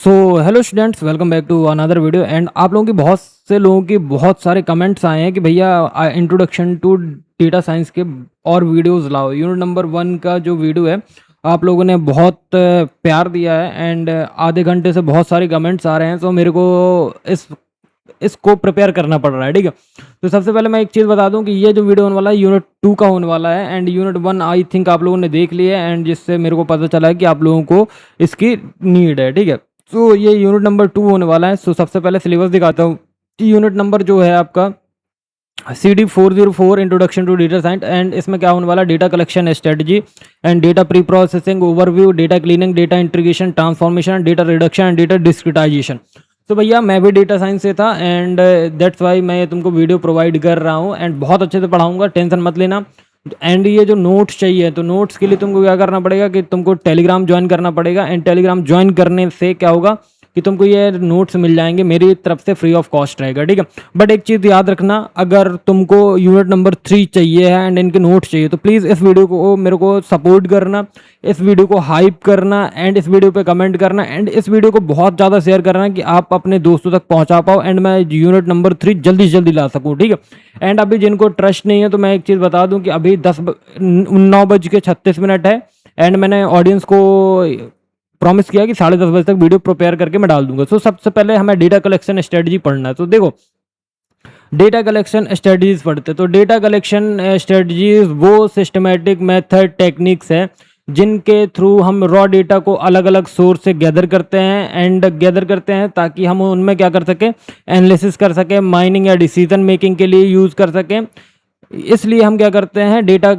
So hello students, welcome back to another video. And आप लोगों की बहुत सारे कमेंट्स आए हैं कि भैया इंट्रोडक्शन टू डेटा साइंस के और वीडियोस लाओ। यूनिट नंबर 1 का जो वीडियो है आप लोगों ने बहुत प्यार दिया है एंड आधे घंटे से बहुत सारे कमेंट्स आ रहे हैं, तो मेरे को इसको प्रिपेयर करना पड़ रहा है। ठीक है, तो सबसे पहले मैं एक चीज़ बता दूं कि ये जो वीडियो होने वाला है यूनिट 2 का होने वाला है एंड यूनिट 1 आई थिंक आप लोगों ने देख लिया है एंड जिससे मेरे को पता चला है कि आप लोगों को इसकी नीड है। ठीक है, तो ये यूनिट नंबर 2 होने वाला है। सो सबसे पहले सिलेबस दिखाता हूँ। यूनिट नंबर जो है आपका CD 404 introduction to data science, and इसमें क्या होने वाला है, data collection strategy and data preprocessing overview, data cleaning, data integration, transformation, data reduction and data discretization. तो भैया मैं भी डेटा साइंस से था एंड दैट्स वाई मैं तुमको वीडियो प्रोवाइड कर रहा हूँ एंड बहुत अच्छे से पढ़ाऊंगा, टेंशन मत लेना। एंड ये जो नोट्स चाहिए, तो नोट्स के लिए तुमको क्या करना पड़ेगा कि तुमको टेलीग्राम ज्वाइन करना पड़ेगा एंड टेलीग्राम ज्वाइन करने से क्या होगा कि तुमको ये नोट्स मिल जाएंगे, मेरी तरफ से फ्री ऑफ कॉस्ट रहेगा। ठीक है, बट एक चीज़ याद रखना, अगर तुमको यूनिट नंबर 3 चाहिए है एंड इनके नोट्स चाहिए तो प्लीज़ इस वीडियो को मेरे को सपोर्ट करना, इस वीडियो को हाइप करना एंड इस वीडियो पे कमेंट करना एंड इस वीडियो को बहुत ज़्यादा शेयर करना कि आप अपने दोस्तों तक पहुंचा पाओ एंड मैं यूनिट नंबर 3 जल्दी से जल्दी ला सकूँ। ठीक है, एंड अभी जिनको ट्रस्ट नहीं है तो मैं एक चीज़ बता दूं कि अभी 9:36 है एंड मैंने ऑडियंस को प्रॉमिस किया कि 10:30 तक वीडियो प्रिपेयर करके मैं डाल दूंगा। सो सबसे पहले हमें डेटा कलेक्शन स्ट्रेटजी पढ़ना है। तो देखो, डेटा कलेक्शन स्ट्रेटजीज पढ़ते, तो डेटा कलेक्शन स्ट्रेटजीज वो सिस्टमेटिक मेथड टेक्निक्स है जिनके थ्रू हम रॉ डेटा को अलग अलग सोर्स से गैदर करते हैं ताकि हम उनमें क्या कर सकें, एनालिसिस कर सकें, माइनिंग या डिसीजन मेकिंग के लिए यूज़ कर सकें। इसलिए हम क्या करते हैं, डेटा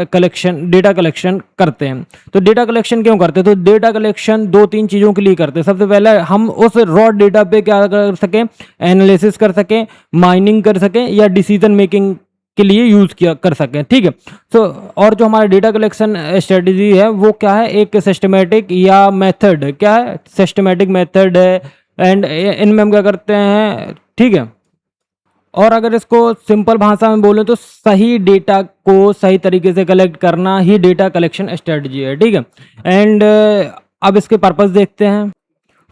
कलेक्शन करते हैं। तो डेटा कलेक्शन क्यों करते हैं, तो डेटा कलेक्शन 2-3 चीज़ों के लिए करते हैं। सबसे पहले हम उस रॉ डेटा पे क्या कर सकें, एनालिसिस कर सकें, माइनिंग कर सकें या डिसीजन मेकिंग के लिए यूज़ किया कर सकें। ठीक है, तो और जो हमारा डेटा कलेक्शन स्ट्रेटजी है वो क्या है, एक सिस्टमेटिक या मेथड, क्या है, सिस्टमेटिक मेथड है एंड इनमें हम क्या करते हैं। ठीक है, और अगर इसको सिंपल भाषा में बोलें तो सही डेटा को सही तरीके से कलेक्ट करना ही डेटा कलेक्शन स्ट्रेटजी है। ठीक है, एंड अब इसके पर्पस देखते हैं।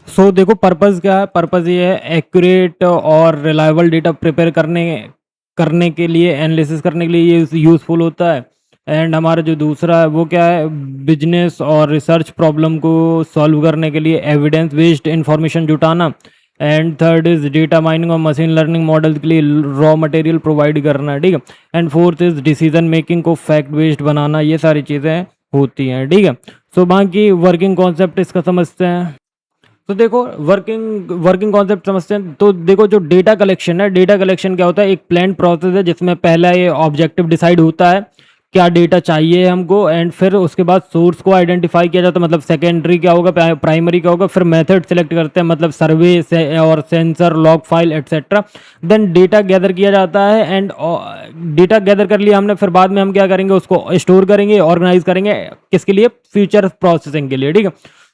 सो देखो पर्पस क्या है, पर्पस ये है एक्यूरेट और रिलायबल डेटा प्रिपेयर करने करने के लिए, एनालिसिस करने के लिए ये यूज़फुल होता है। एंड हमारा जो दूसरा है वो क्या है, बिजनेस और रिसर्च प्रॉब्लम को सॉल्व करने के लिए एविडेंस बेस्ड इंफॉर्मेशन जुटाना। And third is data mining और मशीन लर्निंग मॉडल के लिए रॉ मटेरियल प्रोवाइड करना। ठीक है, and fourth is decision making को फैक्ट बेस्ड बनाना। ये सारी चीज़ें होती हैं। ठीक है, सो बाकी वर्किंग कॉन्सेप्ट इसका समझते हैं। तो देखो वर्किंग कॉन्सेप्ट समझते हैं। तो देखो जो डेटा कलेक्शन है, डेटा कलेक्शन क्या होता है, एक प्लान प्रोसेस है जिसमें पहला ये ऑब्जेक्टिव डिसाइड होता है क्या डेटा चाहिए हमको, एंड फिर उसके बाद सोर्स को आइडेंटिफाई किया जाता है, मतलब सेकेंडरी क्या होगा, प्राइमरी क्या होगा, फिर मेथड सेलेक्ट करते हैं, मतलब सर्वे से और sensor, log file etcetera. Then data gather किया जाता है एंड डेटा गैदर कर लिया हमने, फिर बाद में हम क्या करेंगे, उसको स्टोर करेंगे, ऑर्गेनाइज करेंगे, किसके लिए, फ्यूचर प्रोसेसिंग के लिए। ठीक है,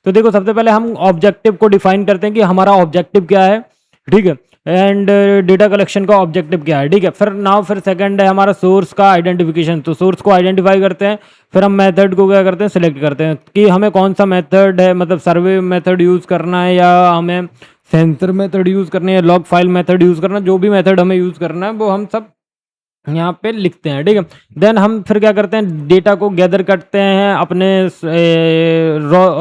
तो देखो सबसे पहले हम ऑब्जेक्टिव को डिफाइन करते हैं कि हमारा ऑब्जेक्टिव क्या है। ठीक है, एंड डेटा कलेक्शन का ऑब्जेक्टिव क्या है। ठीक है, फिर सेकंड है हमारा सोर्स का आइडेंटिफिकेशन। तो सोर्स को आइडेंटिफाई करते हैं, फिर हम मेथड को क्या करते हैं, सिलेक्ट करते हैं कि हमें कौन सा मेथड है, मतलब सर्वे मेथड यूज़ करना है या हमें सेंसर मेथड यूज़ करना है या लॉग फाइल मेथड यूज़ करना है। जो भी मेथड हमें यूज़ करना है वो हम सब यहाँ पे लिखते हैं। ठीक है, देन हम फिर क्या करते हैं, डेटा को गैदर करते हैं अपने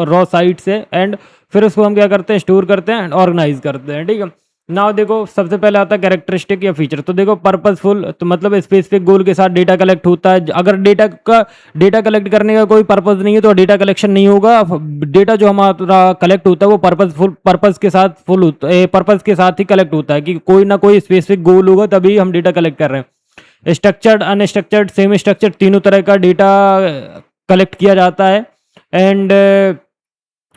रॉ साइट से एंड फिर उसको हम क्या करते हैं, स्टोर करते हैं एंड ऑर्गेनाइज करते हैं। ठीक है, नाउ देखो सबसे पहले आता है कैरेक्टरिस्टिक या फीचर। तो देखो पर्पसफुल, तो मतलब स्पेसिफिक गोल के साथ डेटा कलेक्ट होता है। अगर डेटा कलेक्ट करने का कोई पर्पस नहीं है तो डेटा कलेक्शन नहीं होगा। डेटा जो हमारा कलेक्ट होता है वो पर्पस के साथ ही कलेक्ट होता है कि कोई ना कोई स्पेसिफिक गोल होगा तभी हम डेटा कलेक्ट कर रहे हैं। स्ट्रक्चर्ड, अनस्ट्रक्चर्ड, सेमी स्ट्रक्चर्ड, तीनों तरह का डेटा कलेक्ट किया जाता है। एंड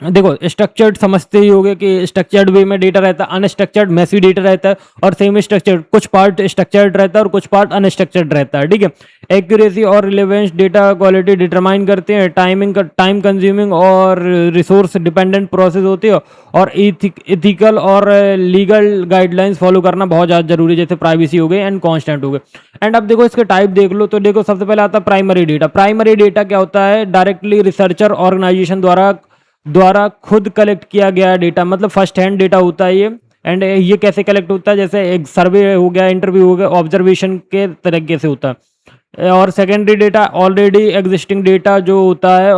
देखो स्ट्रक्चर्ड समझते ही होगे कि स्ट्रक्चर्ड वे में डेटा रहता है, अनस्ट्रक्चर्ड मैसी डेटा रहता है और सेमी स्ट्रक्चर्ड कुछ पार्ट स्ट्रक्चर्ड रहता है और कुछ पार्ट अनस्ट्रक्चर्ड रहता है। ठीक है, एक्यूरेसी और रिलेवेंस डेटा क्वालिटी डिटरमाइन करते हैं। टाइम कंज्यूमिंग और रिसोर्स डिपेंडेंट प्रोसेस होती है और इथिकल और लीगल गाइडलाइंस फॉलो करना बहुत ज़्यादा जरूरी है, जैसे प्राइवेसी हो गई एंड कॉन्स्टेंट हो गए। एंड अब देखो इसके टाइप देख लो। तो देखो सबसे पहले आता है प्राइमरी डेटा। प्राइमरी डेटा क्या होता है, डायरेक्टली रिसर्चर ऑर्गेनाइजेशन द्वारा द्वारा खुद कलेक्ट किया गया डेटा, मतलब फर्स्ट हैंड डेटा होता है ये। एंड ये कैसे कलेक्ट होता है, जैसे एक सर्वे हो गया, इंटरव्यू हो गया, ऑब्जर्वेशन के तरीके से होता है। और secondary data already existing data जो होता है,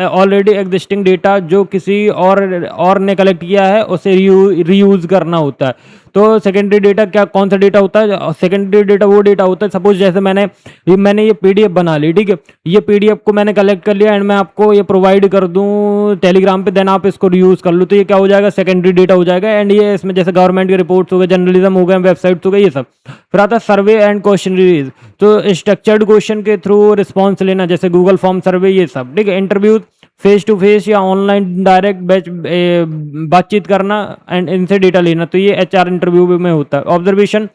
ऑलरेडी एग्जिस्टिंग डेटा जो किसी और ने कलेक्ट किया है उसे रीयूज करना होता है। तो सेकेंडरी डेटा क्या, कौन सा डेटा होता है? सेकेंडरी डेटा वो डेटा होता है, सपोज जैसे मैंने ये पीडीएफ बना ली, ठीक है, ये पीडीएफ को मैंने कलेक्ट कर लिया एंड मैं आपको ये प्रोवाइड कर दूं टेलीग्राम पे, देन आप इसको रीयूज कर लो, तो ये क्या हो जाएगा? सेकेंडरी डेटा हो जाएगा। एंड ये इसमें जैसे गवर्नमेंट के रिपोर्ट्स हो गए, जर्नलिज्म हो गए, वेबसाइट्स हो गए, ये सब। फिर आता है सर्वे एंड क्वेश्चनरीज, तो स्ट्रक्चर्ड क्वेश्चन के थ्रू रिस्पॉन्स लेना, जैसे गूगल फॉर्म सर्वे, ये सब, ठीक है। इंटरव्यू फेस टू फेस या ऑनलाइन डायरेक्ट बातचीत करना एंड इनसे डेटा लेना, तो ये एचआर इंटरव्यू में होता है। ऑब्जर्वेशन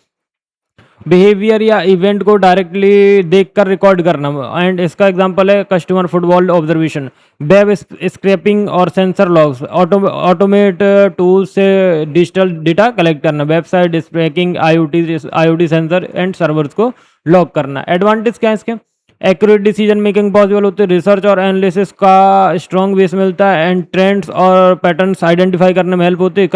बिहेवियर या इवेंट को डायरेक्टली देखकर रिकॉर्ड करना, एंड इसका एग्जांपल है customer footfall observation. Web scraping और सेंसर लॉग्स, ऑटोमेट टूल से डिजिटल डेटा कलेक्ट करना, website scraping, IoT sensor and servers को लॉग करना। एडवांटेज क्या है इसके? एक्यूरेट डिसीजन मेकिंग पॉसिबल होती है, रिसर्च और एनालिसिस का स्ट्रॉन्ग बेस मिलता है, एंड ट्रेंड्स और पैटर्न्स आइडेंटिफाई करने में हेल्प होती है।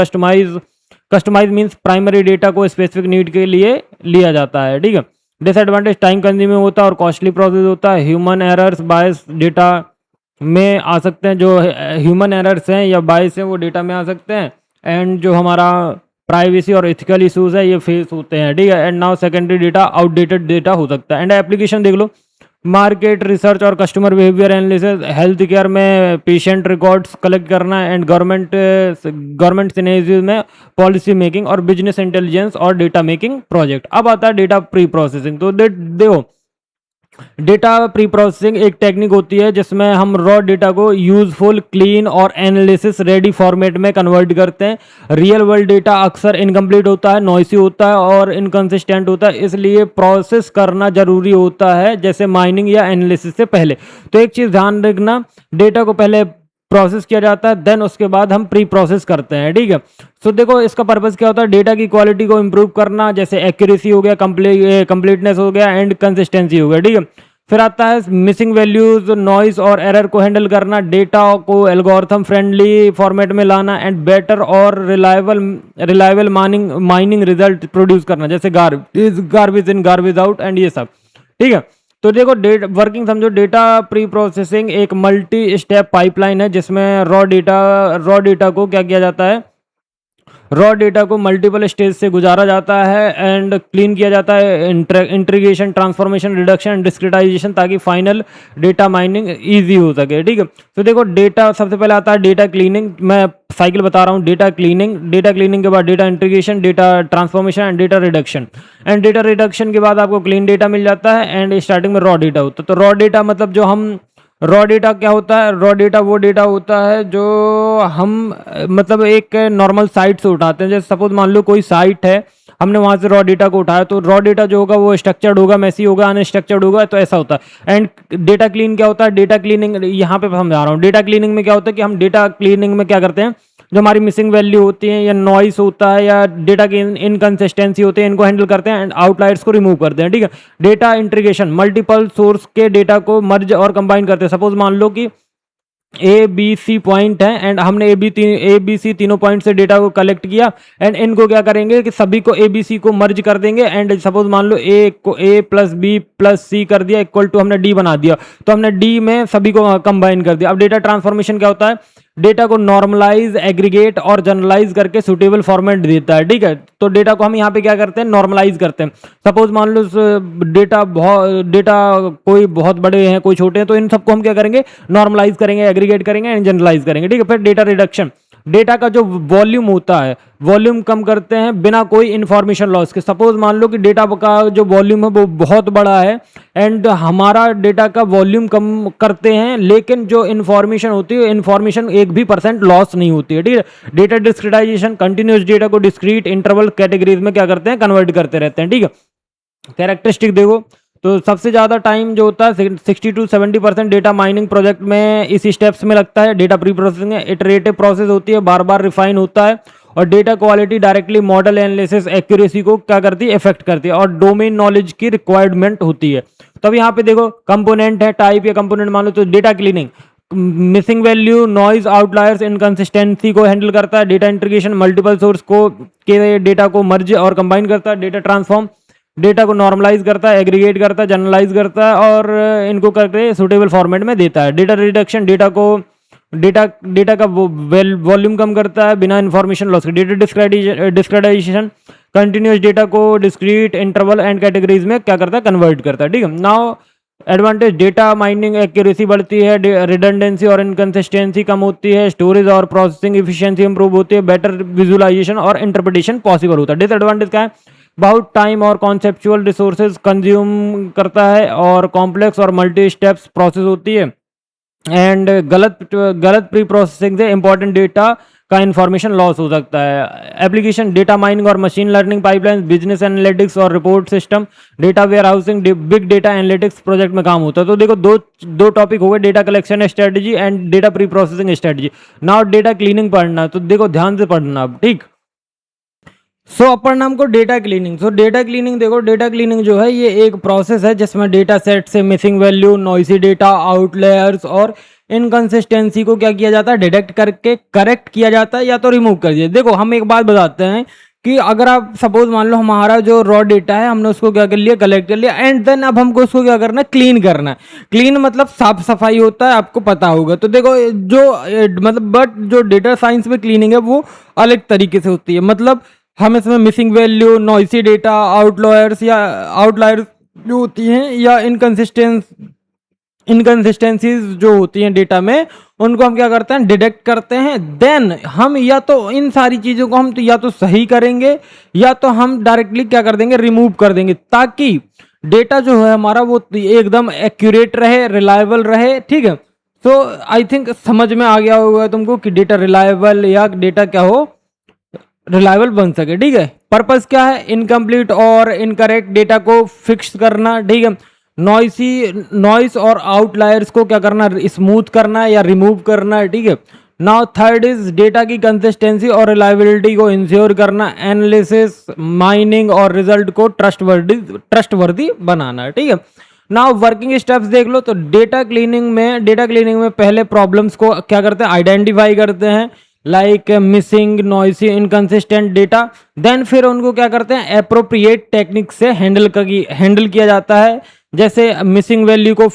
कस्टमाइज मीन्स प्राइमरी डेटा को स्पेसिफिक नीड के लिए लिया जाता है, ठीक है। डिसएडवांटेज टाइम कंज्यूमिंग होता है और कॉस्टली प्रोसेस होता है। ह्यूमन एरर्स बायस डेटा में आ सकते हैं, जो ह्यूमन एरर्स हैं या बायस हैं वो डेटा में आ सकते हैं। एंड जो हमारा प्राइवेसी और एथिकल इश्यूज है ये फेस होते हैं, ठीक है। And now secondary data outdated data हो सकता है। एंड एप्लीकेशन देख लो, मार्केट रिसर्च और customer behaviour analysis, health care में पेशेंट रिकॉर्ड्स कलेक्ट करना, एंड गवर्नमेंट सिनेरियोज में पॉलिसी मेकिंग और बिजनेस इंटेलिजेंस और डेटा मेकिंग प्रोजेक्ट। अब आता है डेटा प्री प्रोसेसिंग। तो देखो, डेटा प्री प्रोसेसिंग एक टेक्निक होती है जिसमें हम रॉ डेटा को यूजफुल, क्लीन और एनालिसिस रेडी फॉर्मेट में कन्वर्ट करते हैं। रियल वर्ल्ड डेटा अक्सर इनकम्प्लीट होता है, नॉइसी होता है और इनकंसिस्टेंट होता है, इसलिए प्रोसेस करना जरूरी होता है, जैसे माइनिंग या एनालिसिस से पहले। तो एक चीज ध्यान रखना, डेटा को पहले प्रोसेस किया जाता है, देन उसके बाद हम प्री प्रोसेस करते हैं, ठीक है। सो देखो इसका पर्पस क्या होता है, डेटा की क्वालिटी को इंप्रूव करना, जैसे एक्यूरेसी हो गया, कंप्लीटनेस हो गया एंड कंसिस्टेंसी हो गया, ठीक है। फिर आता है मिसिंग वैल्यूज, नॉइस और एरर को हैंडल करना, डेटा को एल्गोरिथम फ्रेंडली फॉर्मेट में लाना, एंड बेटर और रिलायबल माइनिंग रिजल्ट प्रोड्यूस करना, जैसे garbage in garbage out and ये सब, ठीक है। तो देखो वर्किंग समझो, डेटा प्री प्रोसेसिंग एक मल्टी स्टेप पाइपलाइन है जिसमें रॉ डेटा को क्या किया जाता है, रॉ डेटा को मल्टीपल स्टेज से गुजारा जाता है एंड क्लीन किया जाता है, इंटीग्रेशन, ट्रांसफॉर्मेशन, रिडक्शन, डिस्क्रिटाइजेशन, ताकि फाइनल डेटा माइनिंग इजी हो सके, ठीक है। तो देखो डेटा सबसे पहले आता है डेटा क्लीनिंग, मैं साइकिल बता रहा हूँ। डेटा क्लीनिंग के बाद data integration, data transformation and data reduction. And data reduction के बाद आपको क्लीन डेटा मिल जाता है एंड स्टार्टिंग में रॉ डेटा होता है। तो रॉ डेटा मतलब जो हम रॉ डेटा क्या होता है, रॉ डेटा वो डेटा होता है जो हम मतलब एक नॉर्मल साइट से उठाते हैं। जैसे सपोज मान लो कोई साइट है, हमने वहां से रॉ डेटा को उठाया, तो रॉ डेटा जो होगा वो स्ट्रक्चर्ड होगा, मेसी होगा, अनस्ट्रक्चर्ड होगा, तो ऐसा होता है। एंड डेटा क्लीन क्या होता है, डेटा क्लीनिंग यहाँ पे समझा रहा हूँ। डेटा क्लीनिंग में क्या होता है कि हम डेटा क्लीनिंग में क्या करते हैं, जो हमारी मिसिंग वैल्यू होती है या नॉइस होता है या डेटा की इनकंसिस्टेंसी होती है, इनको हैंडल करते हैं एंड आउटलायर्स को रिमूव करते हैं, ठीक है। डेटा इंटीग्रेशन, मल्टीपल सोर्स के डेटा को मर्ज और कंबाइन करते हैं। सपोज मान लो कि ए बी सी पॉइंट है एंड हमने ए बी सी तीनों पॉइंट से डेटा को कलेक्ट किया एंड इनको क्या करेंगे कि सभी को ए बी सी को मर्ज कर देंगे एंड सपोज मान लो ए को ए प्लस बी प्लस सी कर दिया इक्वल टू हमने डी बना दिया, तो हमने डी में सभी को कंबाइन कर दिया। अब डेटा ट्रांसफॉर्मेशन क्या होता है, डेटा को नॉर्मलाइज, एग्रीगेट और जनरलाइज करके सुटेबल फॉर्मेट देता है, ठीक है। तो डेटा को हम यहाँ पे क्या करते हैं, नॉर्मलाइज करते हैं। सपोज मान लो डेटा कोई बहुत बड़े हैं कोई छोटे हैं, तो इन सबको हम क्या करेंगे, नॉर्मलाइज करेंगे, एग्रीगेट करेंगे एंड जनरलाइज करेंगे, ठीक है। फिर डेटा रिडक्शन, डेटा का जो वॉल्यूम होता है, वॉल्यूम कम करते हैं बिना कोई इंफॉर्मेशन लॉस के। सपोज मान लो कि डेटा का जो वॉल्यूम है वो बहुत बड़ा है एंड हमारा डेटा का वॉल्यूम कम करते हैं, लेकिन जो इंफॉर्मेशन होती है, इंफॉर्मेशन 1% लॉस नहीं होती है, ठीक है। डेटा डिस्क्रिटाइजेशन, कंटिन्यूस डेटा को डिस्क्रीट इंटरवल कैटेगरीज में क्या करते हैं, कन्वर्ट करते रहते हैं, ठीक है। कैरेक्टरिस्टिक देखो, तो सबसे ज़्यादा टाइम जो होता है 60 to 70% डेटा माइनिंग प्रोजेक्ट में इसी स्टेप्स में लगता है। डेटा प्री प्रोसेसिंग में इटरेटिव प्रोसेस होती है, बार बार रिफाइन होता है, और data quality directly model analysis accuracy को क्या करती है, इफेक्ट करती है, और डोमेन नॉलेज की रिक्वायरमेंट होती है। तब यहाँ पे देखो कंपोनेंट है, टाइप या कंपोनेंट मान लो, तो data cleaning missing value, noise, outliers, inconsistency को हैंडल करता है। डेटा इंटीग्रेशन, मल्टीपल सोर्स को के डेटा को मर्ज और कंबाइन करता है। डेटा ट्रांसफॉर्म, डेटा को नॉर्मलाइज करता है, एग्रीगेट करता है, जनरलाइज करता है और इनको करके सुटेबल फॉर्मेट में देता है। डेटा रिडक्शन, डेटा का वॉल्यूम कम करता है बिना इंफॉर्मेशन लॉस के। डेटा डिस्क्रेटाइजेशन, कंटिन्यूस डेटा को डिस्क्रीट इंटरवल एंड कैटेगरीज में क्या करता है, कन्वर्ट करता है। ठीक है, now advantage, data mining accuracy बढ़ती है, रिडंडेंसी और इनकंसिस्टेंसी कम होती है, स्टोरेज और प्रोसेसिंग एफिशिएंसी इंप्रूव होती है, बेटर विजुअलाइजेशन और इंटरप्रिटेशन पॉसिबल होता है। डिसएडवांटेज क्या है, बहुत टाइम और कॉन्सेप्चुअल रिसोर्सेज कंज्यूम करता है और कॉम्प्लेक्स और मल्टी स्टेप्स प्रोसेस होती है एंड गलत प्री प्रोसेसिंग से इंपॉर्टेंट डेटा का इंफॉर्मेशन लॉस हो सकता है। एप्लीकेशन, डेटा माइनिंग और machine learning pipeline, business analytics और report system, data warehousing, big data analytics project में काम होता है। तो देखो दो टॉपिक हो गए, data collection strategy and data pre processing strategy. Now data cleaning पढ़ना है, तो देखो ध्यान से पढ़ना अब, ठीक। सो अपर नाम को डेटा क्लीनिंग। सो डेटा क्लीनिंग, देखो डेटा क्लीनिंग जो है ये एक प्रोसेस है जिसमें डेटा सेट से मिसिंग वैल्यू, नॉइसी डेटा, आउटलेयर्स और इनकंसिस्टेंसी को क्या किया जाता है, डिटेक्ट करके करेक्ट किया जाता है या तो रिमूव कर दिया। देखो हम एक बात बताते हैं कि अगर आप सपोज मान लो हमारा जो रॉ डेटा है हमने उसको क्या कर लिया, कलेक्ट कर लिया एंड देन अब हमको उसको क्या करना है, क्लीन करना है। क्लीन मतलब साफ सफाई होता है, आपको पता होगा। तो देखो जो मतलब बट जो डेटा साइंस में क्लीनिंग है वो अलग तरीके से होती है। मतलब हम इसमें missing value, noisy data, outliers जो होती हैं या इनकंसिस्टेंसीज जो होती हैं डेटा में, उनको हम क्या करते हैं, डिटेक्ट करते हैं। देन हम या तो इन सारी चीज़ों को हम तो या तो सही करेंगे या तो हम डायरेक्टली क्या कर देंगे, रिमूव कर देंगे, ताकि डेटा जो है हमारा वो एकदम एक्यूरेट रहे, रिलायबल रहे। ठीक है, तो आई थिंक समझ में आ गया होगा तुमको कि डेटा रिलायबल या डेटा क्या हो, रिलायबल बन सके। ठीक है, पर्पस क्या है, इनकम्प्लीट और इनकरेक्ट डेटा को फिक्स करना। ठीक है, नॉइस और आउटलायर्स को क्या करना, स्मूथ करना है या रिमूव करना है। ठीक है, नाउ थर्ड इज डेटा की कंसिस्टेंसी और रिलायबिलिटी को इंश्योर करना, एनालिसिस, माइनिंग और रिजल्ट को ट्रस्टवर्दी बनाना है। ठीक है, नाउ वर्किंग स्टेप्स देख लो। तो डेटा क्लीनिंग में पहले प्रॉब्लम्स को क्या करते हैं, आइडेंटिफाई करते हैं, like missing, noisy, inconsistent data. Then फिर उनको क्या करते हैं, एप्रोप्रिएट टेक्निक से हैंडल किया जाता है। जैसे मिसिंग वैल्यू को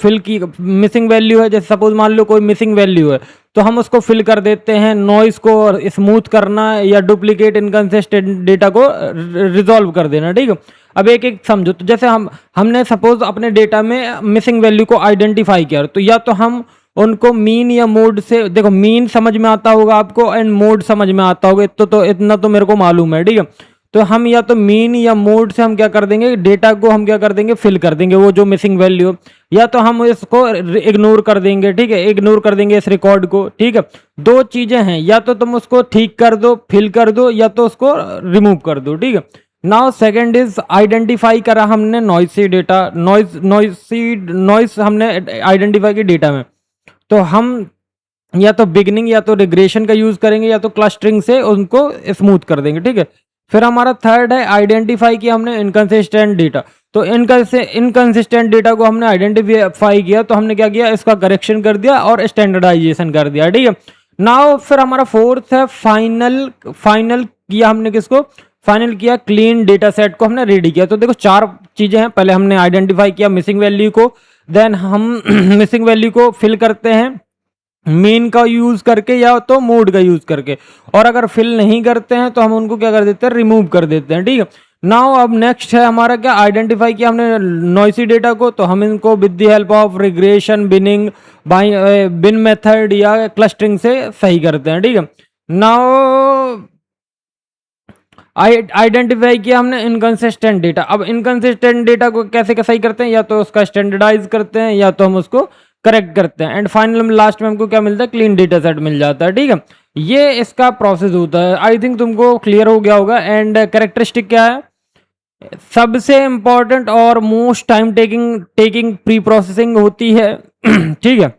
मिसिंग वैल्यू है, जैसे सपोज मान लो कोई मिसिंग वैल्यू है तो हम उसको फिल कर देते हैं। नॉइस को स्मूथ करना या डुप्लीकेट इनकंसिस्टेंट डेटा को रिजॉल्व कर देना। ठीक है, अब एक एक समझो। तो जैसे हमने सपोज अपने डेटा में मिसिंग वैल्यू को आइडेंटिफाई किया, तो या तो हम उनको मीन या मोड से, देखो मीन समझ में आता होगा आपको एंड मोड समझ में आता होगा, तो इतना तो मेरे को मालूम है। ठीक है, तो हम या तो मीन या मोड से हम क्या कर देंगे, डेटा को हम क्या कर देंगे, फिल कर देंगे वो जो मिसिंग वैल्यू, या तो हम इसको इग्नोर कर देंगे। ठीक है, इग्नोर कर देंगे इस रिकॉर्ड को। ठीक है, दो चीजें हैं, या तो तुम उसको ठीक कर दो, फिल कर दो, या तो उसको रिमूव कर दो। ठीक है, नाउ सेकंड इज आइडेंटिफाई करा हमने नॉइसी डेटा, नॉइस हमने आइडेंटिफाई की डेटा में, तो हम या तो बिगनिंग या तो रिग्रेशन का यूज करेंगे या तो क्लस्टरिंग से उनको स्मूथ कर देंगे। ठीक है, फिर हमारा थर्ड है, आइडेंटिफाई किया हमने इनकंसिस्टेंट डेटा। तो इनकंसिस्टेंट डेटा को हमने आइडेंटिफाई किया, तो हमने क्या किया, इसका करेक्शन कर दिया और स्टैंडर्डाइजेशन कर दिया। ठीक है, नाउ फिर हमारा फोर्थ है फाइनल किया हमने, किसको फाइनल किया, क्लीन डेटा सेट को हमने रेडी किया। तो देखो चार चीजें हैं, पहले हमने आइडेंटिफाई किया मिसिंग वैल्यू को, देन हम मिसिंग वैल्यू को फिल करते हैं मीन का यूज करके या तो मोड का यूज करके, और अगर फिल नहीं करते हैं तो हम उनको क्या कर देते हैं, रिमूव कर देते हैं। ठीक है, नाउ अब नेक्स्ट है हमारा क्या, आइडेंटिफाई किया हमने नॉइसी डेटा को, तो हम इनको with the help of regression, bin method या क्लस्टरिंग से सही करते हैं। ठीक है, नाउ आइडेंटिफाई किया हमने इनकंसिस्टेंट डेटा। अब इनकंसिस्टेंट डेटा को कैसे सही करते हैं, या तो उसका स्टैंडर्डाइज करते हैं या तो हम उसको करेक्ट करते हैं, एंड फाइनल में लास्ट में हमको क्या मिलता है, क्लीन डेटा सेट मिल जाता है। ठीक है, ये इसका प्रोसेस होता है। आई थिंक तुमको क्लियर हो गया होगा। एंड कैरेक्टरिस्टिक क्या है, सबसे इंपॉर्टेंट और most time taking pre processing होती है। ठीक है,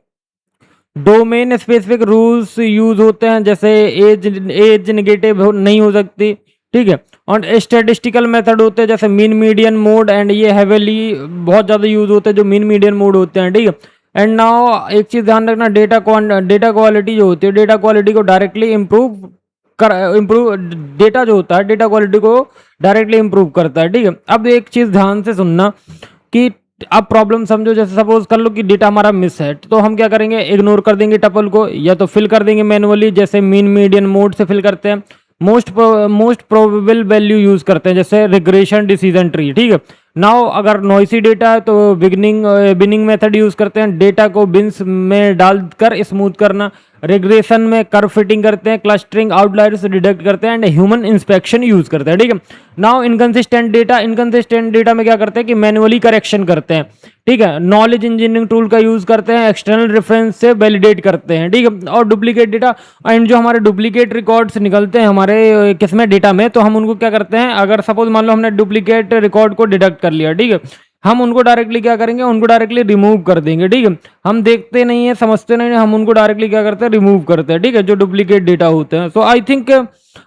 डोमेन स्पेसिफिक रूल्स यूज होते हैं, जैसे एज नेगेटिव नहीं हो सकती। ठीक है, और स्टैटिस्टिकल मेथड होते हैं, जैसे मीन मीडियन मोड, एंड ये हेवीली बहुत ज़्यादा यूज होते हैं जो मीन मीडियन मोड होते हैं। ठीक है, एंड नाउ एक चीज़ ध्यान रखना, डेटा क्वालिटी जो होती है, डेटा क्वालिटी को डायरेक्टली इम्प्रूव डेटा जो होता है डेटा क्वालिटी को डायरेक्टली इम्प्रूव करता है, ठीक है। अब एक चीज़ ध्यान से सुनना कि अब प्रॉब्लम समझो, जैसे सपोज कर लो कि डेटा हमारा मिस है, तो हम क्या करेंगे, इग्नोर कर देंगे टपल को, या तो फिल कर देंगे मैनुअली, जैसे मीन मीडियन मोड से फिल करते हैं, मोस्ट प्रोबेबल वैल्यू यूज करते हैं, जैसे रिग्रेशन डिसीजन ट्री, ठीक है। नाउ अगर नॉइसी डेटा है तो बिनिंग मेथड यूज करते हैं, डेटा को बिन्स में डालकर स्मूथ करना, रिग्रेशन में कर्व फिटिंग करते हैं, क्लस्टरिंग आउटलायर्स डिडक्ट करते हैं, एंड ह्यूमन इंस्पेक्शन यूज करते हैं, ठीक है। नाउ इनकंसिस्टेंट डेटा में क्या करते हैं कि मैनुअली करेक्शन करते हैं, ठीक है। नॉलेज इंजीनियरिंग टूल का यूज करते हैं, एक्सटर्नल रेफरेंस से वैलिडेट करते हैं, ठीक है। और डुप्लीकेट डेटा एंड जो हमारे डुप्लीकेट रिकॉर्ड्स निकलते हैं हमारे किसमें, डेटा में, तो हम उनको क्या करते हैं, अगर सपोज मान लो हमने डुप्लीकेट रिकॉर्ड को डिडक्ट कर लिया, ठीक है, हम उनको डायरेक्टली क्या करेंगे, उनको डायरेक्टली रिमूव कर देंगे, ठीक है। हम देखते नहीं है, समझते नहीं है, हम उनको डायरेक्टली क्या करते हैं, रिमूव करते हैं, ठीक है, जो डुप्लीकेट डेटा होते हैं। सो आई थिंक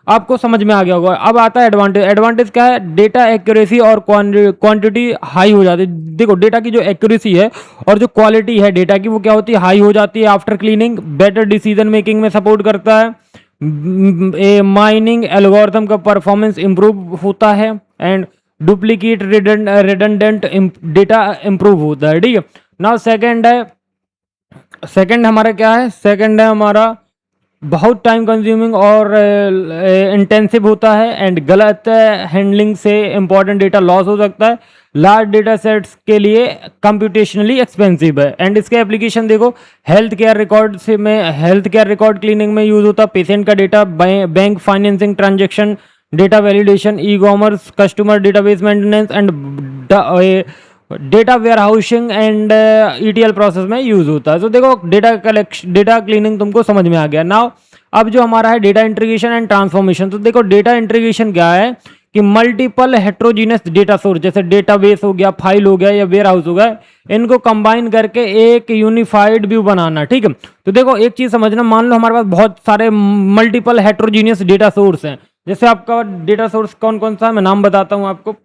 आपको समझ में आ गया होगा। अब आता है एडवांटेज। एडवांटेज क्या है, डेटा एक्यूरेसी और क्वांटिटी हाई हो जाती है। देखो डेटा की जो एक्यूरेसी है और जो क्वालिटी है डेटा की, वो क्या होती है, हाई हो जाती है after cleaning, better decision making में सपोर्ट करता है, माइनिंग एल्गोरिथम का परफॉर्मेंस इंप्रूव होता है, and duplicate redundant data improve होता है, ठीक है। नाउ सेकंड हमारा क्या है, सेकंड है हमारा बहुत टाइम कंज्यूमिंग और इंटेंसिव होता है, एंड गलत हैंडलिंग से इंपॉर्टेंट डेटा लॉस हो सकता है, लार्ज डेटा सेट्स के लिए कंप्यूटेशनली एक्सपेंसिव है। एंड इसके एप्लीकेशन देखो, हेल्थ केयर रिकॉर्ड क्लीनिंग में यूज होता है, पेशेंट का data, bank financing transaction data validation, ecommerce, customer database maintenance, and data warehousing and ETL process में यूज होता है। तो देखो डेटा क्लीनिंग तुमको समझ में आ गया। नाउ अब जो हमारा है डेटा इंटीग्रेशन एंड ट्रांसफॉर्मेशन। तो देखो डेटा इंटीग्रेशन क्या है कि मल्टीपल हेट्रोजीनियस डेटा सोर्स, जैसे डेटाबेस हो गया, फाइल हो गया या वेयर हाउस हो गया, इनको कंबाइन करके एक यूनिफाइड व्यू बनाना, ठीक है। तो देखो एक चीज समझना, मान लो हमारे पास बहुत सारे मल्टीपल हेट्रोजीनियस डेटा सोर्स हैं। जैसे आपका डेटा सोर्स कौन कौन सा है, मैं नाम बताता हूं आपको।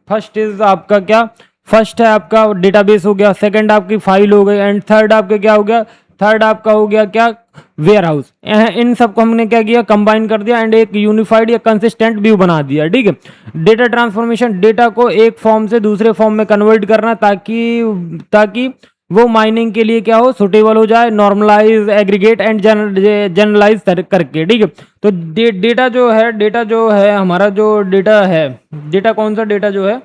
फर्स्ट है आपका डेटाबेस हो गया, सेकंड आपकी फाइल हो गई, एंड थर्ड आपके क्या हो गया, थर्ड आपका हो गया क्या, वेयर हाउस। इन सबको हमने क्या किया, कंबाइन कर दिया एंड एक यूनिफाइड या कंसिस्टेंट व्यू बना दिया, ठीक है। डेटा ट्रांसफॉर्मेशन, डेटा को एक फॉर्म से दूसरे फॉर्म में कन्वर्ट करना ताकि वो माइनिंग के लिए क्या हो, सुटेबल हो जाए, नॉर्मलाइज, एग्रीगेट एंड जनरलाइज करके, ठीक है। तो डेटा जो है हमारा, जो डेटा है, डेटा कौन सा डेटा जो है,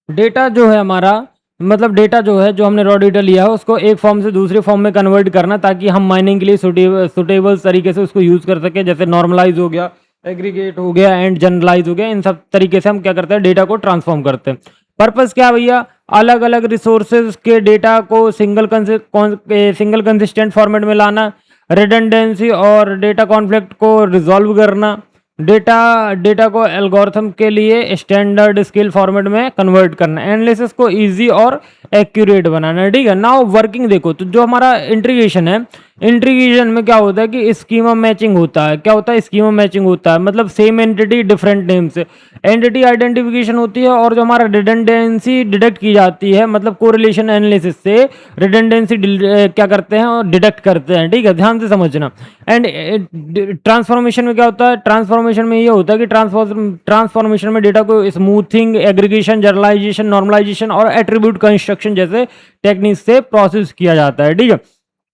डेटा जो है हमारा, मतलब डेटा जो है, जो हमने रॉ डेटा लिया है उसको एक फॉर्म से दूसरे फॉर्म में कन्वर्ट करना ताकि हम माइनिंग के लिए सुटेबल तरीके से उसको यूज कर सके, जैसे नॉर्मलाइज हो गया, एग्रीगेट हो गया एंड जनरलाइज हो गया। इन सब तरीके से हम क्या करते हैं, डेटा को ट्रांसफॉर्म करते हैं। पर्पस क्या भैया, अलग अलग रिसोर्सेज के डेटा को सिंगल कंसिस्टेंट फॉर्मेट में लाना, रिडंडेंसी और डेटा कॉन्फ्लिक्ट को रिजॉल्व करना, डेटा को एल्गोरिथम के लिए स्टैंडर्ड स्केल फॉर्मेट में कन्वर्ट करना, एनालिसिस को इजी और एक्यूरेट बनाना, ठीक है। नाउ वर्किंग देखो, तो जो हमारा इंटीग्रेशन है, इंटीग्रेशन में क्या होता है कि स्कीमा मैचिंग होता है। क्या होता है, स्कीमा मैचिंग होता है, मतलब सेम एंटिटी डिफरेंट नेम से एंटिटी आइडेंटिफिकेशन होती है, और जो हमारा रिडंडेंसी डिडक्ट की जाती है, मतलब कोरिलेशन एनालिसिस से रिडंडेंसी क्या करते हैं और डिडक्ट करते हैं, ठीक है, ध्यान से समझना। एंड ट्रांसफॉर्मेशन में क्या होता है, ट्रांसफॉर्मेशन में ये होता है कि ट्रांसफॉर्मेशन में डेटा को स्मूथिंग, एग्रीगेशन, जनरलाइजेशन, नॉर्मलाइजेशन और एट्रीब्यूट कंस्ट्रक्शन जैसे टेक्निक से प्रोसेस किया जाता है, ठीक है।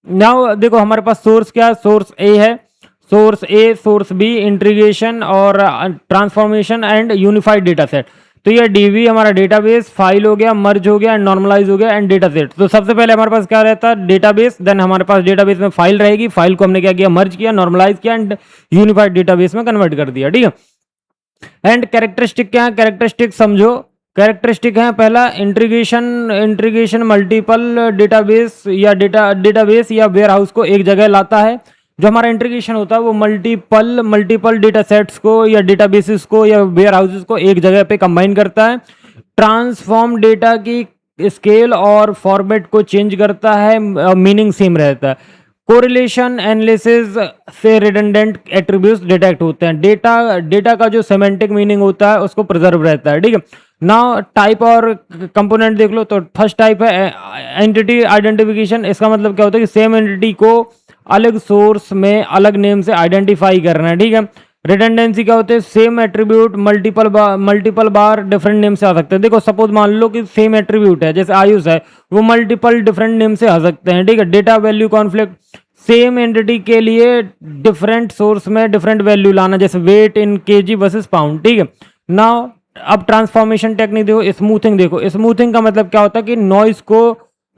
नाउ देखो हमारे पास सोर्स क्या है, सोर्स ए है, सोर्स ए, सोर्स बी, इंटीग्रेशन और transformation and unified data set. तो ये डीवी हमारा डेटाबेस, फाइल हो गया, मर्ज हो गया एंड नॉर्मलाइज हो गया एंड डेटा सेट। तो सबसे पहले हमारे पास क्या रहता है, डेटाबेस, देन हमारे पास डेटाबेस में फाइल रहेगी, फाइल को हमने क्या किया, मर्ज किया, नॉर्मलाइज किया एंड यूनिफाइड डेटाबेस में कन्वर्ट कर दिया, ठीक है। एंड कैरेक्टरिस्टिक क्या है, कैरेक्टरिस्टिक समझो, कैरेक्टरिस्टिक है पहला इंटीग्रेशन मल्टीपल डेटाबेस या वेयर हाउस को एक जगह लाता है। जो हमारा इंटीग्रेशन होता है वो मल्टीपल डेटा सेट्स को या डेटाबेसेस को या वेयर हाउसेस को एक जगह पे कंबाइन करता है। ट्रांसफॉर्म डेटा की स्केल और फॉर्मेट को चेंज करता है, मीनिंग सेम रहता है। कोरिलेशन एनालिसिस से रिडंडेंट एट्रीब्यूट्स डिटेक्ट होते हैं, डेटा का जो सेमेंटिक मीनिंग होता है उसको प्रिजर्व रहता है, ठीक है। ना टाइप और कंपोनेंट देख लो। तो फर्स्ट टाइप है एंटिटी आइडेंटिफिकेशन। इसका मतलब क्या होता है कि सेम एंटिटी को अलग सोर्स में अलग नेम से आइडेंटिफाई करना है, ठीक है। रिडंडेंसी क्या होते हैं, सेम एट्रीब्यूट मल्टीपल बार डिफरेंट नेम से आ सकते हैं। देखो सपोज मान लो कि सेम एट्रीब्यूट है, जैसे आयुष है, वो मल्टीपल डिफरेंट नेम से आ सकते हैं, ठीक है। Data value conflict, same entity के लिए डिफरेंट सोर्स में डिफरेंट वैल्यू लाना, जैसे वेट इन केजी वर्सेस पाउंड, ठीक है ना। अब ट्रांसफॉर्मेशन टेक्निक देखो, स्मूथिंग देखो। स्मूथिंग का मतलब क्या होता है कि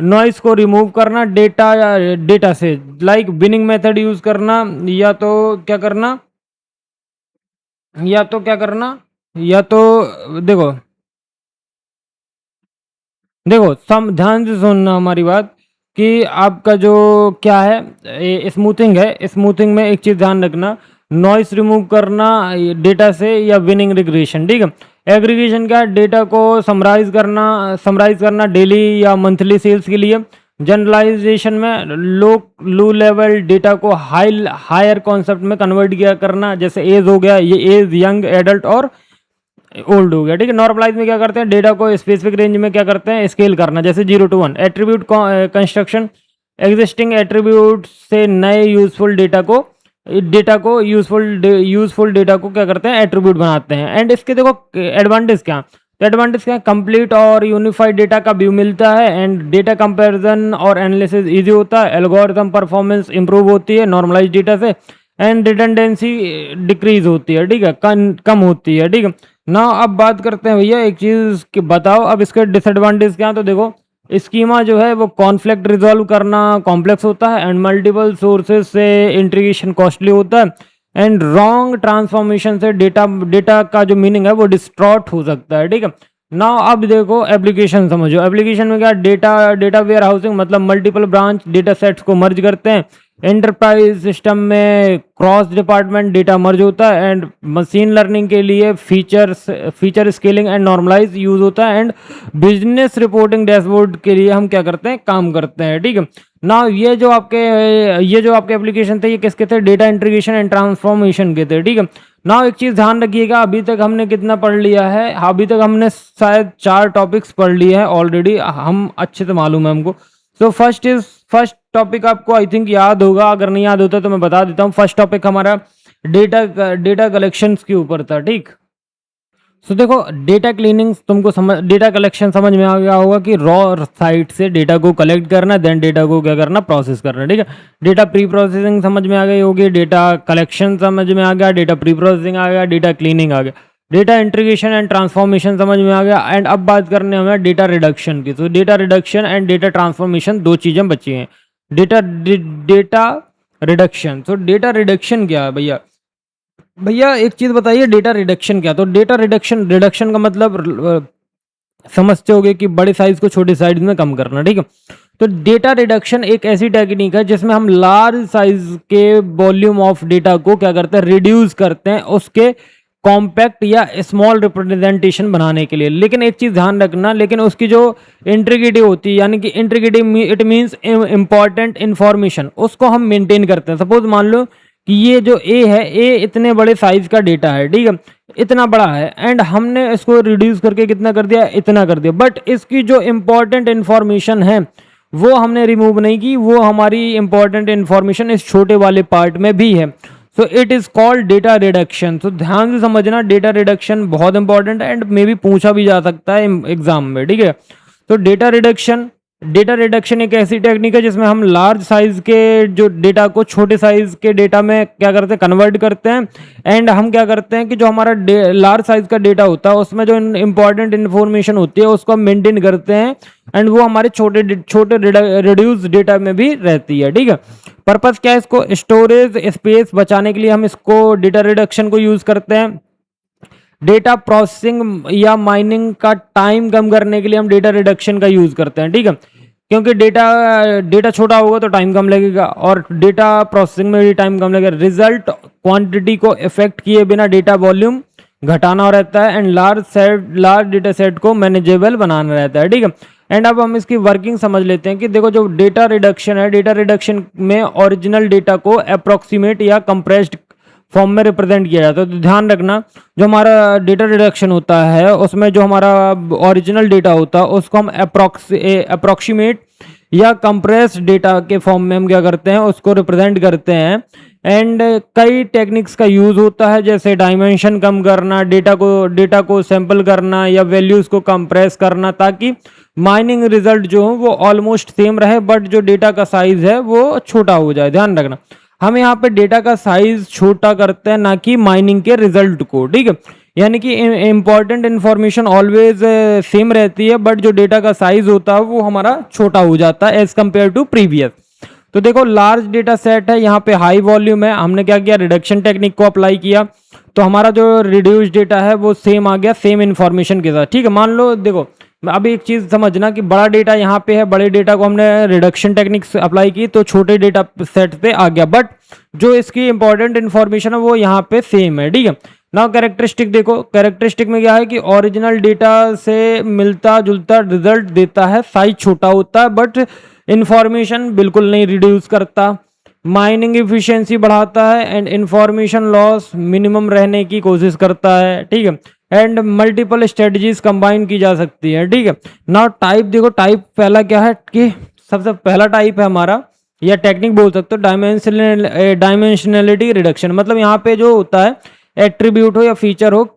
नॉइस को रिमूव करना डेटा से, लाइक बिनिंग मेथड यूज करना, या तो क्या करना या तो क्या करना या तो देखो देखो सम ध्यान से सुनना हमारी बात, कि आपका जो क्या है स्मूथिंग है। स्मूथिंग में एक चीज़ ध्यान रखना, नॉइस रिमूव करना डेटा से, या विनिंग रिग्रेशन, ठीक है। एग्रीगेशन क्या है, डेटा को समराइज करना डेली या मंथली सेल्स के लिए। जनरलाइजेशन में लो लेवल डेटा को हायर कॉन्सेप्ट में कन्वर्ट किया करना, जैसे एज हो गया, ये एज यंग एडल्ट और ओल्ड हो गया, ठीक है। नॉर्मलाइज में क्या करते हैं, डेटा को स्पेसिफिक रेंज में क्या करते हैं, स्केल करना, जैसे 0 to 1। Attribute construction, existing attribute से नए यूजफुल डेटा को क्या करते हैं, एट्रीब्यूट बनाते हैं। एंड इसके देखो एडवांटेज क्या, तो एडवांटेज क्या है, कंप्लीट और यूनिफाइड डेटा का व्यू मिलता है, एंड डेटा कंपैरिजन और एनालिसिस इजी होता है, एल्गोरिथम परफॉर्मेंस इंप्रूव होती है नॉर्मलाइज डेटा से, एंड रिडंडेंसी डिक्रीज होती है, ठीक है, कम होती है, ठीक है ना। अब बात करते हैं भैया एक चीज कि बताओ अब इसके डिसएडवांटेज क्या है। तो देखो स्कीमा जो है वो कॉन्फ्लिक्ट रिजॉल्व करना कॉम्प्लेक्स होता है, एंड मल्टीपल सोर्सेज से इंटीग्रेशन कॉस्टली होता है, एंड रॉन्ग ट्रांसफॉर्मेशन से डेटा का जो मीनिंग है वो डिस्ट्रॉट हो सकता है, ठीक है ना। अब देखो एप्लीकेशन समझो। एप्लीकेशन में क्या, डेटा वेयर हाउसिंग मतलब मल्टीपल ब्रांच डेटा सेट्स को मर्ज करते हैं। एंटरप्राइज सिस्टम में क्रॉस डिपार्टमेंट डेटा मर्ज होता है, एंड मशीन लर्निंग के लिए feature scaling and normalise use होता है, एंड बिजनेस रिपोर्टिंग डैशबोर्ड के लिए हम क्या करते हैं, काम करते हैं, ठीक है ना। ये जो आपके एप्लीकेशन थे, ये किसके थे, डेटा इंटीग्रेशन एंड ट्रांसफॉर्मेशन के थे, ठीक है ना। एक चीज ध्यान रखिएगा, अभी तक हमने कितना पढ़ लिया है, अभी तक हमने शायद 4 टॉपिक्स पढ़ लिए हैं ऑलरेडी, हम अच्छे से मालूम है हमको। सो फर्स्ट टॉपिक आपको आई थिंक याद होगा, अगर नहीं याद होता तो मैं बता देता हूँ। फर्स्ट टॉपिक हमारा डेटा कलेक्शंस के ऊपर था, ठीक। सो देखो डेटा क्लीनिंग डेटा कलेक्शन समझ में आ गया होगा कि रॉ साइट से डेटा को कलेक्ट करना, देन डेटा को क्या करना, प्रोसेस करना, ठीक है। डेटा प्री प्रोसेसिंग समझ में आ गई होगी, डेटा कलेक्शन समझ में आ गया, डेटा प्री प्रोसेसिंग आ गया, डेटा क्लीनिंग आ गया, डेटा इंटीग्रेशन एंड ट्रांसफॉर्मेशन समझ में आ गया। एंड अब बात करने हमें डेटा रिडक्शन की। तो data reduction and data transformation दो चीज़ें बची हैं। डेटा रिडक्शन, तो डेटा रिडक्शन क्या है भैया, एक चीज बताइए, डेटा रिडक्शन क्या। तो डेटा रिडक्शन का मतलब समझते होगे कि बड़े साइज को छोटे साइज में कम करना, ठीक है। तो डेटा रिडक्शन एक ऐसी टेक्निक है जिसमें हम लार्ज साइज के वॉल्यूम ऑफ डेटा को क्या करते हैं, रिड्यूस करते हैं उसके कॉम्पैक्ट या स्मॉल रिप्रेजेंटेशन बनाने के लिए। लेकिन एक चीज ध्यान रखना, लेकिन उसकी जो इंटीग्रिटी होती है, यानी कि integrity it means important information, उसको हम मेंटेन करते हैं। सपोज मान लो कि ये जो ए है, ए इतने बड़े साइज का डेटा है, ठीक है, इतना बड़ा है, एंड हमने इसको रिड्यूस करके कितना कर दिया, इतना कर दिया, बट इसकी जो इंपॉर्टेंट इंफॉर्मेशन है वो हमने रिमूव नहीं की, वो हमारी इंपॉर्टेंट इंफॉर्मेशन इस छोटे वाले पार्ट में भी है। So it is called data reduction. तो ध्यान से समझना, डेटा रिडक्शन बहुत इंपॉर्टेंट है, एंड मे भी पूछा भी जा सकता है एग्जाम में, ठीक है। तो डेटा रिडक्शन एक ऐसी टेक्निक है जिसमें हम लार्ज साइज के जो डेटा को छोटे साइज के डेटा में क्या करते हैं, कन्वर्ट करते हैं, एंड हम क्या करते हैं कि जो हमारा लार्ज साइज का डेटा होता है उसमें जो इंपॉर्टेंट इन्फॉर्मेशन होती है उसको हम मेंटेन करते हैं, एंड वो हमारे छोटे रिड्यूस डेटा में भी रहती है, ठीक है। पर्पस क्या है, इसको स्टोरेज स्पेस बचाने के लिए हम इसको डेटा रिडक्शन को यूज करते हैं। डेटा प्रोसेसिंग या माइनिंग का टाइम कम करने के लिए हम डेटा रिडक्शन का यूज करते हैं, ठीक है, क्योंकि डेटा छोटा होगा तो टाइम कम लगेगा, और डेटा प्रोसेसिंग में भी टाइम कम लगेगा। रिजल्ट क्वांटिटी को इफेक्ट किए बिना डेटा वॉल्यूम घटाना रहता है, एंड लार्ज डेटा सेट को मैनेजेबल बनाना रहता है, ठीक है। एंड अब हम इसकी वर्किंग समझ लेते हैं कि देखो जो डेटा रिडक्शन है, डेटा रिडक्शन में ओरिजिनल डेटा को अप्रोक्सीमेट या कंप्रेस्ड फॉर्म में रिप्रेजेंट किया जाता है। तो ध्यान रखना, जो हमारा डेटा रिडक्शन होता है उसमें जो हमारा ओरिजिनल डेटा होता है उसको हम अप्रोक्सीमेट या कंप्रेस डेटा के फॉर्म में हम क्या करते हैं, उसको रिप्रेजेंट करते हैं। एंड कई टेक्निक्स का यूज होता है, जैसे डायमेंशन कम करना, डेटा को सैंपल करना या वैल्यूज को कंप्रेस करना, ताकि माइनिंग रिजल्ट जो हो वो ऑलमोस्ट सेम रहे बट जो डेटा का साइज है वो छोटा हो जाए। ध्यान रखना, हम यहाँ पे डेटा का साइज छोटा करते हैं, ना कि माइनिंग के रिजल्ट को। ठीक है, यानी कि इंपॉर्टेंट इंफॉर्मेशन ऑलवेज सेम रहती है बट जो डेटा का साइज होता है वो हमारा छोटा हो जाता है एज कंपेयर टू प्रीवियस। तो देखो, लार्ज डेटा सेट है, यहाँ पे हाई वॉल्यूम है, हमने क्या किया, रिडक्शन टेक्निक को अप्लाई किया, तो हमारा जो रिड्यूस डेटा है वो सेम आ गया, सेम इंफॉर्मेशन के साथ। ठीक है, मान लो देखो, अभी एक चीज समझना कि बड़ा डेटा यहाँ पे है, बड़े डेटा को हमने रिडक्शन टेक्निक्स अप्लाई की तो छोटे डेटा सेट पे आ गया, बट जो इसकी इंपॉर्टेंट इंफॉर्मेशन है वो यहाँ पे सेम है। ठीक है, नाउ कैरेक्टरिस्टिक देखो, कैरेक्टरिस्टिक में क्या है कि ओरिजिनल डेटा से मिलता जुलता रिजल्ट देता है, साइज छोटा होता है बट इंफॉर्मेशन बिल्कुल नहीं रिड्यूस करता, माइनिंग इफिशिएंसी बढ़ाता है एंड इंफॉर्मेशन लॉस मिनिमम रहने की कोशिश करता है। ठीक है, एंड मल्टीपल स्ट्रेटजीज कंबाइन की जा सकती है। ठीक है, नाउ टाइप देखो, टाइप पहला क्या है कि सबसे पहला टाइप है हमारा, या टेक्निक बोल सकते हो, डायमेंशनलिटी रिडक्शन। मतलब यहाँ पे जो होता है, एट्रीब्यूट हो या फीचर हो,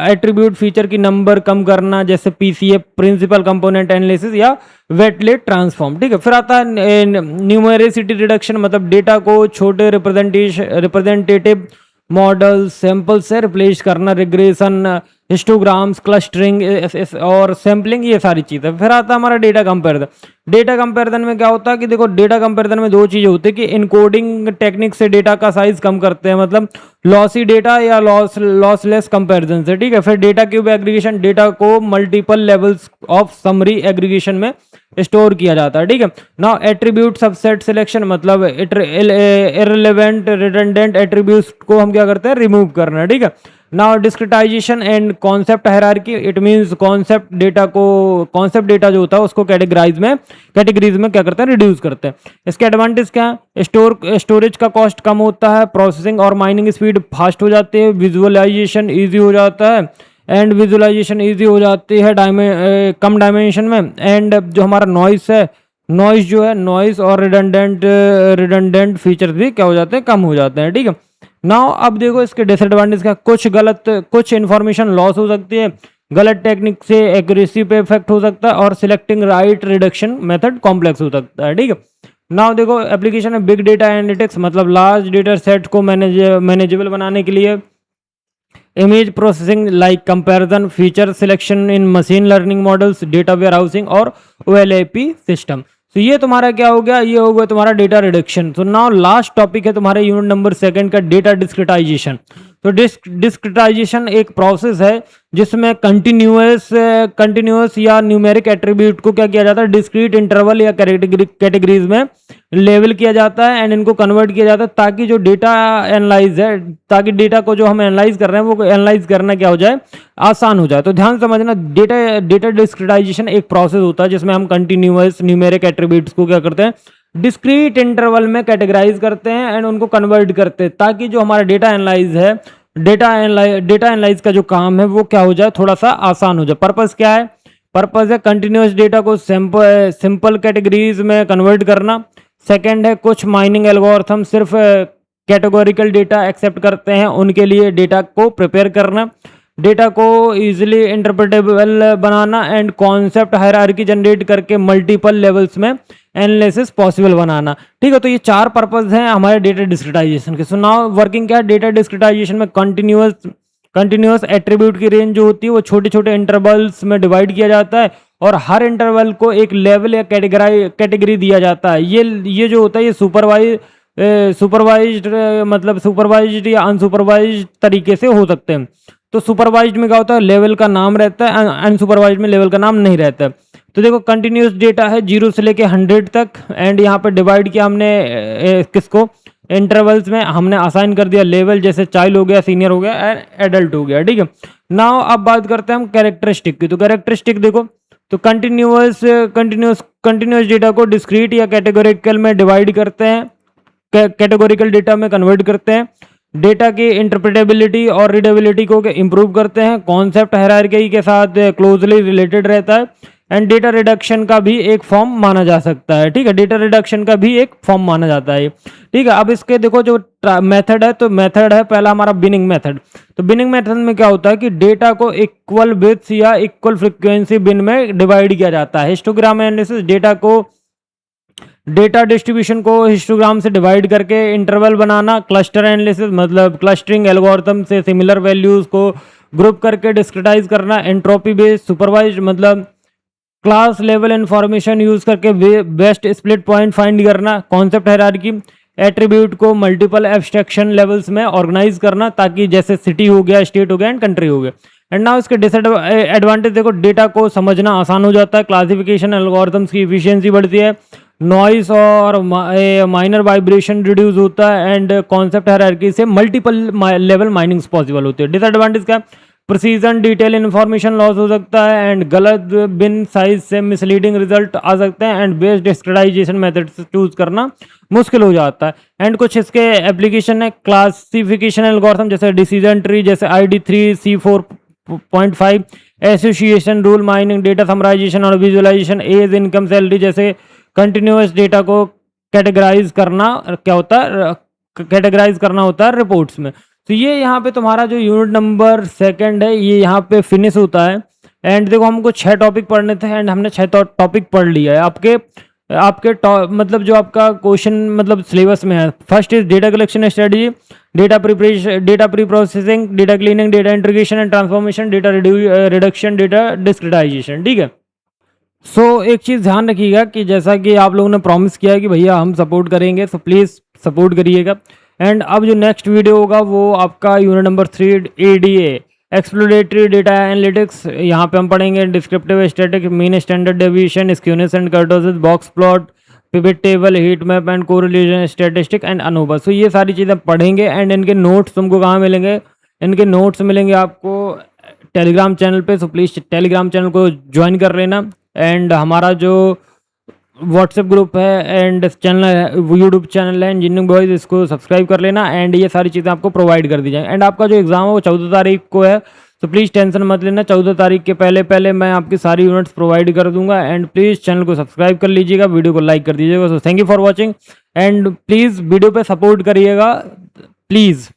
एट्रीब्यूट फीचर की नंबर कम करना, जैसे पीसीए प्रिंसिपल कंपोनेंट एनालिसिस या वेटलेट ट्रांसफॉर्म। ठीक है, फिर आता है न्यूमेरिसिटी रिडक्शन, मतलब डेटा को छोटे रिप्रेजेंटेटिव मॉडल सैंपल से रिप्लेस करना, रिग्रेशन, हिस्टोग्राम्स, क्लस्टरिंग और सैम्पलिंग, ये सारी चीज़ें। फिर आता है हमारा डेटा कंपैरिजन। डेटा कंपैरिजन में क्या होता है कि देखो, डेटा कंपैरिजन में दो चीज़ें होती है कि इनकोडिंग टेक्निक से डेटा का साइज कम करते हैं, मतलब लॉसी डेटा या लॉसलेस कंपैरिजन से। ठीक है, फिर डेटा क्यूब एग्रीगेशन, डेटा को multiple levels of summary aggregation में स्टोर किया जाता है। ठीक है, नाउ एट्रीब्यूट सबसेट सिलेक्शन, मतलब इररिलेवेंट रिडंडेंट एट्रीब्यूट्स को हम क्या करते हैं, रिमूव करना। ठीक है, now discretization and concept hierarchy, it means concept data जो होता है उसको कैटेगरीज में क्या करते हैं, रिड्यूस करते हैं। इसके एडवांटेज क्या है, स्टोरेज का कॉस्ट कम होता है, प्रोसेसिंग और माइनिंग स्पीड फास्ट हो जाती है, विजुअलाइजेशन ईजी हो जाता है एंड विजुअलाइजेशन ईजी हो जाती है कम डायमेंशन में। एंड जो हमारा नॉइस जो है, नॉइस और रिडंडेंट फीचर्स भी क्या हो जाते हैं, कम हो जाते हैं। ठीक है, नाउ अब देखो इसके डिसएडवांटेज का, कुछ इन्फॉर्मेशन लॉस हो सकती है, गलत टेक्निक से एक्यूरेसी पे इफेक्ट हो सकता है और selecting right reduction method complex हो सकता है। ठीक है, नाउ देखो एप्लीकेशन है बिग डेटा एनालिटिक्स, मतलब लार्ज डेटा सेट को मैनेजेबल बनाने के लिए image processing like comparison, feature selection in machine learning models, data warehousing और ओएलएपी सिस्टम। तो ये तुम्हारा क्या हो गया, ये हो गया तुम्हारा डेटा रिडक्शन। तो नाउ लास्ट टॉपिक है तुम्हारे यूनिट नंबर 2 का डेटा डिस्क्रिटाइजेशन। तो डिस्क्रिटाइजेशन एक प्रोसेस है जिसमें कंटिन्यूअस या न्यूमेरिक एट्रीब्यूट को क्या किया जाता है, डिस्क्रीट इंटरवल या कैटेगरीज में लेवल किया जाता है एंड इनको कन्वर्ट किया जाता है, ताकि जो डेटा एनालाइज है, ताकि डेटा को जो हम एनालाइज कर रहे हैं वो एनालाइज करना क्या हो जाए, आसान हो जाए। तो ध्यान समझना, डेटा डिस्क्रिटाइजेशन एक प्रोसेस होता है जिसमें हम कंटिन्यूअस न्यूमेरिक एट्रीब्यूट्स को क्या करते हैं, डिस्क्रीट इंटरवल में कैटेगराइज करते हैं एंड उनको कन्वर्ट करते हैं, ताकि जो हमारा डेटा एनालाइज है, डेटा एनालाइज का जो काम है वो क्या हो जाए, थोड़ा सा आसान हो जाए। पर्पस क्या है, पर्पस है कंटिन्यूअस डेटा को सिंपल कैटेगरीज में कन्वर्ट करना। सेकंड है कुछ माइनिंग एल्गोरिथम सिर्फ कैटेगोरिकल डेटा एक्सेप्ट करते हैं, उनके लिए डेटा को प्रिपेयर करना, डेटा को easily interpretable banana and concept hierarchy generate करके मल्टीपल लेवल्स में एनालिसिस पॉसिबल बनाना। ठीक है, तो ये 4 पर्पस हैं हमारे डेटा डिस्क्रिटाइजेशन के। सो नाउ वर्किंग क्या है, डेटा डिस्क्रिटाइजेशन में कंटिन्यूअस एट्रीब्यूट की रेंज जो होती है वो छोटे छोटे इंटरवल्स में डिवाइड किया जाता है और हर इंटरवल को एक लेवल या कैटेगरी दिया जाता है। ये जो होता है ये सुपरवाइज्ड या अनसुपरवाइज्ड तरीके से हो सकते हैं। तो सुपरवाइज्ड में क्या होता है, लेवल का नाम रहता है, अनसुपरवाइज्ड में लेवल का नाम नहीं रहता है। तो देखो कंटिन्यूअस डेटा है 0 से लेके 100 तक एंड यहाँ पे डिवाइड किया हमने किसको, इंटरवल्स में हमने असाइन कर दिया लेवल, जैसे चाइल्ड हो गया, सीनियर हो गया एंड एडल्ट हो गया। ठीक है, नाउ अब बात करते हैं हम कैरेक्टरिस्टिक की। तो कैरेक्टरिस्टिक देखो, तो कंटिन्यूअस डेटा को डिस्क्रीट या कैटेगोरिकल में डिवाइड करते हैं, कैटेगोरिकल डेटा में कन्वर्ट करते हैं। डेटा की इंटरप्रेटेबिलिटी और रीडेबिलिटी को इम्प्रूव करते हैं, कॉन्सेप्ट हायरार्की के साथ क्लोजली रिलेटेड रहता है, एंड डेटा रिडक्शन का भी एक फॉर्म माना जा सकता है। ठीक है, डेटा रिडक्शन का भी एक फॉर्म माना जाता है। ठीक है, अब इसके देखो जो मेथड है, तो मेथड है पहला हमारा बिनिंग मेथड। तो बिनिंग मेथड में क्या होता है कि डेटा को इक्वल बिट्स या इक्वल फ्रीक्वेंसी बिन में डिवाइड किया जाता है। हिस्टोग्राम एनालिसिस डेटा डिस्ट्रीब्यूशन को हिस्टोग्राम से डिवाइड करके इंटरवल बनाना। क्लस्टर एनालिसिस मतलब क्लस्टरिंग एल्गोरिथम से सिमिलर वैल्यूज को ग्रुप करके डिस्क्रिटाइज करना। एंट्रोपी बेस्ड सुपरवाइज मतलब क्लास लेवल इंफॉर्मेशन यूज करके बेस्ट स्प्लिट पॉइंट फाइंड करना। कॉन्सेप्ट हायरार्की एट्रीब्यूट को मल्टीपल एब्स्ट्रैक्शन लेवल्स में ऑर्गेनाइज करना, ताकि जैसे सिटी हो गया, स्टेट हो गया एंड कंट्री हो गया। एंड नाउ इसके डिसएडवांटेज देखो, डेटा को समझना आसान हो जाता है, क्लासिफिकेशन एल्गोरिथम्स की एफिशिएंसी बढ़ती है, नॉइस और माइनर वाइब्रेशन रिड्यूस होता है, एंड कॉन्सेप्ट हायरार्की से मल्टीपल लेवल माइनिंग्स पॉसिबल होती है। डिसएडवांटेज क्या, प्रिसीजन डिटेल इन्फॉर्मेशन लॉस हो सकता है, एंड गलत बिन साइज से मिसलीडिंग रिजल्ट आ सकते हैं, and based discretization method choose करना मुश्किल हो जाता है। एंड कुछ इसके एप्लीकेशन है क्लासिफिकेशन एल्गोरिथम जैसे डिसीजन ट्री, जैसे ID3 C4.5, association rule, mining, data summarisation और विजुअलाइजेशन, एज, इनकम, सैलरी जैसे कंटिन्यूअस डेटा को कैटेगराइज करना क्या होता है, कैटेगराइज करना होता है रिपोर्ट्स में। तो ये यहाँ पे तुम्हारा जो यूनिट नंबर 2 है ये यहाँ पे फिनिश होता है। एंड देखो हमको 6 टॉपिक पढ़ने थे एंड हमने 6 टॉपिक पढ़ लिया है। आपके मतलब जो आपका क्वेश्चन मतलब सिलेबस में है, first is data collection strategy, data preparation, data preprocessing, data cleaning, data integration and transformation, data reduction, data discretization. ठीक है, सो एक चीज़ ध्यान रखिएगा कि जैसा कि आप लोगों ने प्रॉमिस किया है कि भैया हम सपोर्ट करेंगे, सो प्लीज़ सपोर्ट करिएगा। एंड अब जो नेक्स्ट वीडियो होगा वो आपका unit number 3 ADA exploratory data analytics, यहाँ पे हम पढ़ेंगे descriptive static, mean standard deviation, skewness and kurtosis, box plot, pivot table, heat map and correlation statistic and ANOVA. So ये सारी चीज़ें पढ़ेंगे एंड इनके नोट्स तुमको कहाँ मिलेंगे, इनके नोट्स मिलेंगे आपको टेलीग्राम चैनल पे। सो प्लीज़ टेलीग्राम चैनल को ज्वाइन कर लेना, एंड हमारा जो व्हाट्सएप ग्रुप है एंड चैनल है, यूट्यूब चैनल है इंजीनियरिंग बॉयज़, इसको सब्सक्राइब कर लेना। एंड ये सारी चीज़ें आपको प्रोवाइड कर दी जाएंगी। एंड आपका जो एग्ज़ाम है वो 14 तारीख को है, तो प्लीज़ टेंशन मत लेना, 14 तारीख के पहले मैं आपकी सारी यूनिट्स प्रोवाइड कर दूंगा। एंड प्लीज़ चैनल को सब्सक्राइब कर लीजिएगा, वीडियो को लाइक कर दीजिएगा। So thank you for watching, and please video पे सपोर्ट करिएगा प्लीज़।